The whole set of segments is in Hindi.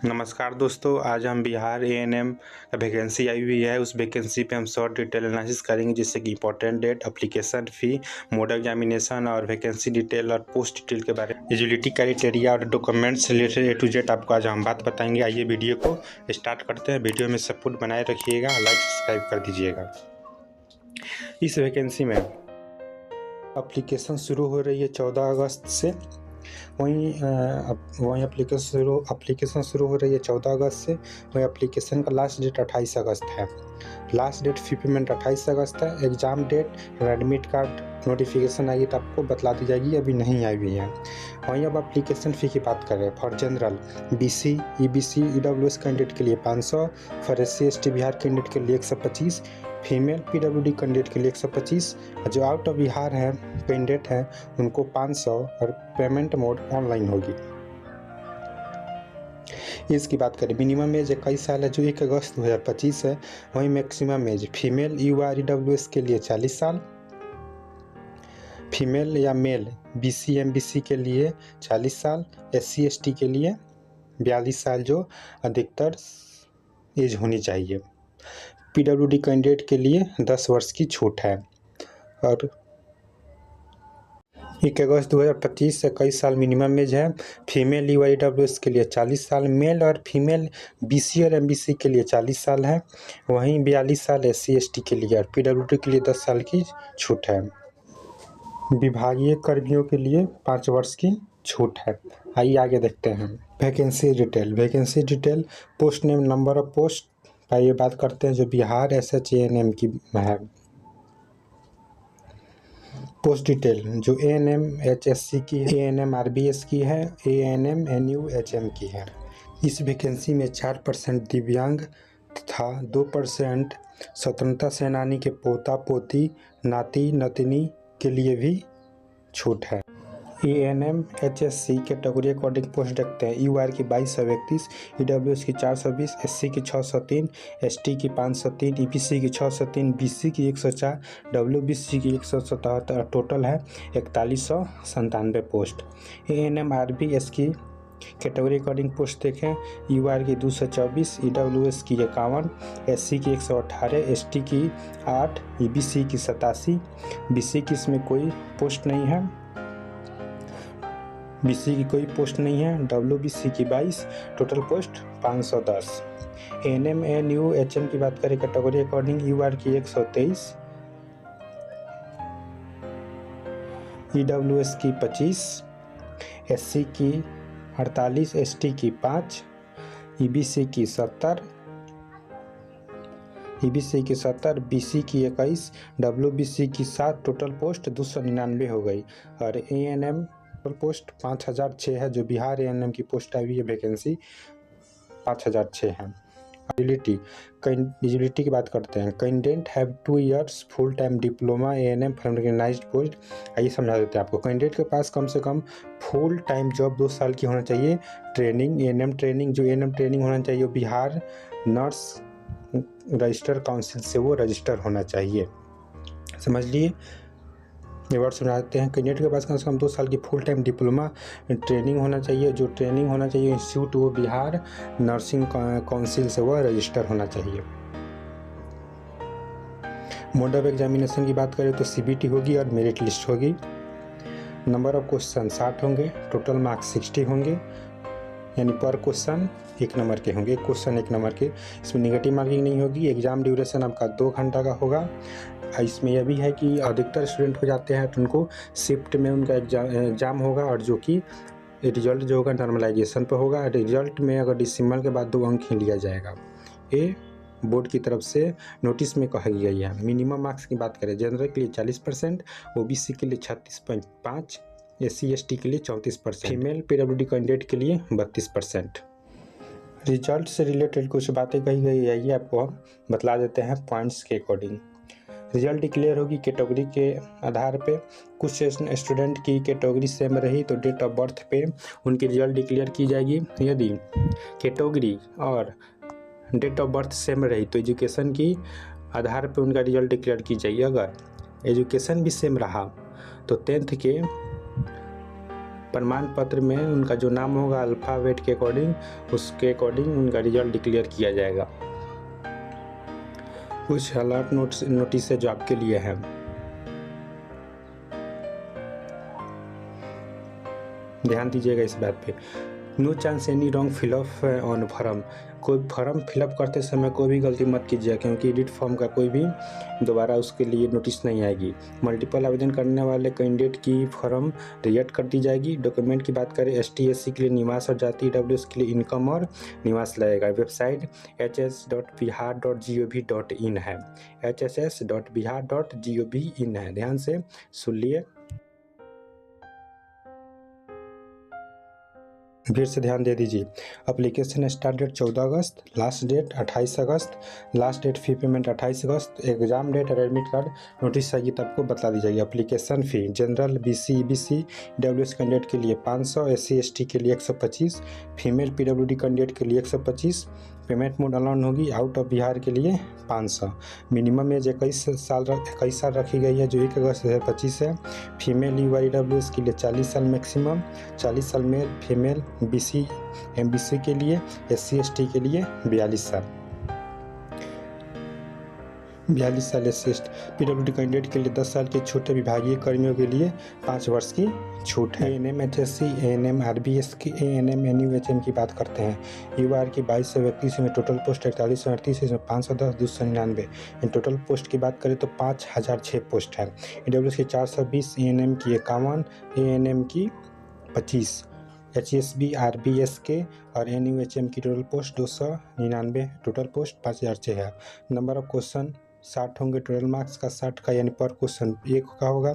नमस्कार दोस्तों, आज हम बिहार एएनएम का वैकेंसी आई हुई है। उस वैकेंसी पे हम शॉर्ट डिटेल एनालिसिस करेंगे, जिससे कि important date, application fee, mode examination और वैकेंसी डिटेल और पोस्ट डिटेल के बारे में, एलिजिबिलिटी क्राइटेरिया और documents related A to Z आपको आज हम बात बताएंगे। आइए वीडियो को स्टार्ट करते हैं। वीडियो में सपोर्ट बनाए रखिएगा, लाइक सब्सक्राइब कर दीजिएगा। इस वैकेंसी में एप्लीकेशन शुरू हो रही है 14 अगस्त से। वहीं एप्लीकेशन शुरू हो रही है 14 अगस्त से। वहीं एप्लीकेशन का लास्ट डेट 28 अगस्त है। लास्ट डेट फी पेमेंट 28 अगस्त है। Exam date admit card notification आएगी तो आपको बतला दी जाएगी, अभी नहीं आई हुई है। वहीं अब एप्लीकेशन फ़ी की बात करें, for general BC EBC EWS candidate के लिए 500, for SC ST Bihar candidate के लिए 125, फीमेल PWD कैंडिडेट के लिए 125, जो आउट ऑफ बिहार हैं कैंडिडेट हैं उनको 500 और पेमेंट मोड ऑनलाइन होगी। एज की बात करें, मिनिमम एज 21 साल है जो 1 अगस्त 2025 है। वहीं maximum age female UR EWS के लिए 40 साल, फीमेल या मेल BC MBC के लिए 40 साल, SC ST के लिए 42 साल जो अधिकतर एज होनी चाहिए। PWD कैंडिडेट के लिए 10 वर्ष की छूट है। और 1 अगस्त 2025 से 21 साल मिनिमम एज है। फीमेल UR EWS के लिए 40 साल, मेल और फीमेल BC और MBC के लिए 40 साल है। वहीं 42 साल SC ST के लिए और PWD के लिए 10 साल की छूट है। विभागीय कर्मियों के लिए 5 वर्ष की छूट है। आइए आगे देखते हैं। Vacancy detail post name, number of post पर ये बात करते हैं जो बिहार SHANM की है। पोस्ट डिटेल जो ANM HSC की है, ANM RBS की है, ANM NU HM की है। इस वैकेंसी में 4% दिव्यांग तथा 2% स्वतंत्रता सेनानी के पोता पोती नाती नतनी के लिए भी छूट है। ANM HSC category according post देखते हैं। UR की 2231, EWS की 420, SC की 603, ST की 503, EBC की 603, BC की 104, WBC की 177, टोटल है 4197 पोस्ट। ANM RBS की कैटेगरी अकॉर्डिंग पोस्ट देखें। UR की 224, EWS की 51, SC की 118, ST की 8, EBC की 87, BC की इसमें कोई पोस्ट नहीं है, BC की कोई पोस्ट नहीं है, WBC की 22, total post 510। ANM NU HM की बात करें कैटेगरी अकॉर्डिंग, UR की 123, EWS की 25, SC की 48, ST की 5, EBC की 70, BC की 21, WBC की 7, टोटल पोस्ट 299 हो गई। और ANM पोस्ट 5006 है, जो बिहार ANM की पोस्ट आई हुई है वैकेंसी 5006 है। एलिजिबिलिटी की बात करते हैं। Candidate have 2 years full time diploma ANM from recognised post. आइए समझा देते हैं आपको। कैंडिडेट के पास कम से कम फुल टाइम जॉब 2 साल की होना चाहिए। ट्रेनिंग ANM ट्रेनिंग, जो ANM ट्रेनिंग होना चाहिए वो बिहार नर्स रजिस्टर काउंसिल से वो रजिस्टर होना चाहिए। समझ लिए, ये वर्ड समझाते हैं। कैंडिडेट के पास कम से कम 2 साल की फुल टाइम डिप्लोमा ट्रेनिंग होना चाहिए। जो ट्रेनिंग होना चाहिए इंस्टीट्यूट वो बिहार नर्सिंग काउंसिल से वह रजिस्टर होना चाहिए। मोड ऑफ एग्जामिनेशन की बात करें तो CBT होगी और मेरिट लिस्ट होगी। नंबर ऑफ क्वेश्चन 60 होंगे, टोटल मार्क्स 60 होंगे, यानी पर क्वेश्चन 1 नंबर के होंगे। क्वेश्चन 1 नंबर के, इसमें नेगेटिव मार्किंग नहीं होगी। एग्जाम ड्यूरेशन आपका 2 घंटा का होगा। इसमें यह भी है कि अधिकतर स्टूडेंट हो जाते हैं तो उनको शिफ्ट में उनका एग्जाम होगा, और जो कि रिजल्ट जो होगा नॉर्मलाइजेशन पर होगा। रिजल्ट में अगर डिसिमल के बाद 2 अंक ही लिया जाएगा, ये बोर्ड की तरफ से नोटिस में कहा गया है। मिनिमम मार्क्स की बात करें, जनरल के लिए 40%, OBC के लिए 36.5, SC ST के लिए 34%, फीमेल PWD कैंडिडेट के लिए 32%। रिजल्ट से रिलेटेड कुछ बातें कही गई है, ये आपको हम बतला देते हैं पॉइंट्स के अकॉर्डिंग। रिजल्ट डिक्लेयर होगी कैटेगरी के आधार पे। कुछ स्टूडेंट की कैटेगरी सेम रही तो डेट ऑफ बर्थ पे उनकी रिजल्ट डिक्लेयर की जाएगी। यदि कैटेगरी और डेट ऑफ बर्थ सेम रही तो एजुकेशन की आधार पे उनका रिजल्ट डिक्लेयर की जाएगी। अगर एजुकेशन भी सेम रहा तो 10th के प्रमाण पत्र में उनका जो नाम होगा अल्फ़ाबेट के अकॉर्डिंग, उसके अकॉर्डिंग उनका रिजल्ट डिक्लेयर किया जाएगा। कुछ अलर्ट नोटिस जो आपके लिए है। ध्यान दीजिएगा इस बात पे। No chance any wrong fill up on form. कोई फॉर्म फिलअप करते समय कोई भी गलती मत कीजिए, क्योंकि एडिट फॉर्म का कोई भी दोबारा उसके लिए नोटिस नहीं आएगी। मल्टीपल आवेदन करने वाले कैंडिडेट की फॉर्म रिजेक्ट कर दी जाएगी। डॉक्यूमेंट की बात करें, ST/SC के लिए निवास और जाति, EWS के लिए इनकम और निवास लगेगा। वेबसाइट hs.bihar.gov.in है, hss.bihar.gov.in है। ध्यान से सुन लिए, फिर से ध्यान दे दीजिए। एप्लीकेशन स्टार्ट डेट 14 अगस्त, लास्ट डेट 28 अगस्त, लास्ट डेट फी पेमेंट 28 अगस्त। एग्जाम डेट और एडमिट कार्ड नोटिस आएगी तब आपको बता दी जाएगी। Application fee general, BC, EBC, EWS candidate के लिए 500, SC/ST के लिए 125, फीमेल PWD कैंडिडेट के लिए 125। पेमेंट मोड अलाउड होगी आउट ऑफ बिहार के लिए 500। मिनिमम एज 21 साल रखी गई है जो 1 अगस्त 2025 है। फीमेल EWS के लिए 40 साल मैक्सिमम, 40 साल मेल फीमेल, BC MBC के लिए, SC/ST के लिए 42 साल, 42 साल SC/ST। PWD कैंडिडेट के लिए 10 साल के छोटे विभागीय कर्मियों के लिए 5 वर्ष की छूट है। ANM HSC, ANM RBS की, ANM NUHM की बात करते हैं। UR की 2231 में टोटल पोस्ट 4138, इसमें 510, 299। इन टोटल पोस्ट की बात करें तो 5006 पोस्ट है। EWS की 420, ANM की 51, ANM की 25, HSB RBS के और NUHM की टोटल पोस्ट 299, टोटल पोस्ट 5006 है। नंबर ऑफ क्वेश्चन 60 होंगे, टोटल मार्क्स का 60 का, यानी पर क्वेश्चन 1 का होगा।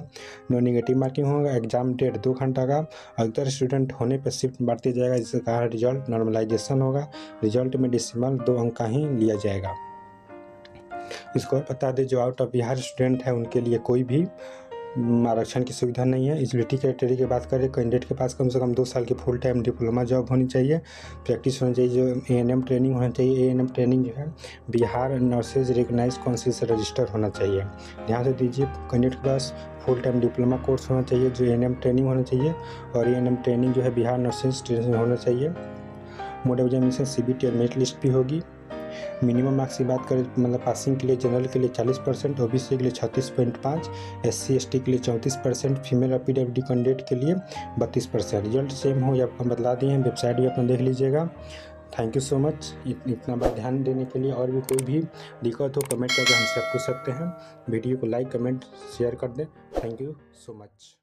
नो नेगेटिव मार्किंग होगा। एग्जाम डेट 2 घंटा का। अगर स्टूडेंट होने पर शिफ्ट बढ़ती जाएगा, जिसके कारण रिजल्ट नॉर्मलाइजेशन होगा। रिजल्ट में डेसिमल 2 अंक का ही लिया जाएगा। इसको बता दें, जो आउट ऑफ बिहार स्टूडेंट है उनके लिए कोई भी आरक्षण की सुविधा नहीं है। एलिजिबिलिटी क्राइटेरिया की बात करें, कैंडिडेट के पास कम से कम 2 साल की फुल टाइम डिप्लोमा जॉब होनी चाहिए, प्रैक्टिस होनी चाहिए, जो ANM ट्रेनिंग होना चाहिए। ANM ट्रेनिंग जो है बिहार नर्सेज रिकग्नाइज काउंसिल से रजिस्टर होना चाहिए। ध्यान से दीजिए, कैंडिडेट के पास फुल टाइम डिप्लोमा कोर्स होना चाहिए, जो ANM ट्रेनिंग होना चाहिए, और ANM ट्रेनिंग जो है बिहार नर्सेज ट्रेनिंग होना चाहिए। मोड ऑफ एग्जामिनेशन CBT और मेरिट लिस्ट भी होगी। मिनिमम मार्क्स की बात करें, मतलब पासिंग के लिए जनरल के लिए 40%, OBC के लिए 36.5, SC/ST के लिए 34%, फीमेल और PWD कैंडिडेट के लिए 32%। रिजल्ट सेम हो या आपको बतला दिए हैं, वेबसाइट भी अपना देख लीजिएगा। थैंक यू सो मच इतना बार ध्यान देने के लिए। और भी कोई भी दिक्कत हो कमेंट करके हमसे पूछ सकते हैं। वीडियो को लाइक कमेंट शेयर कर दें। Thank you so much.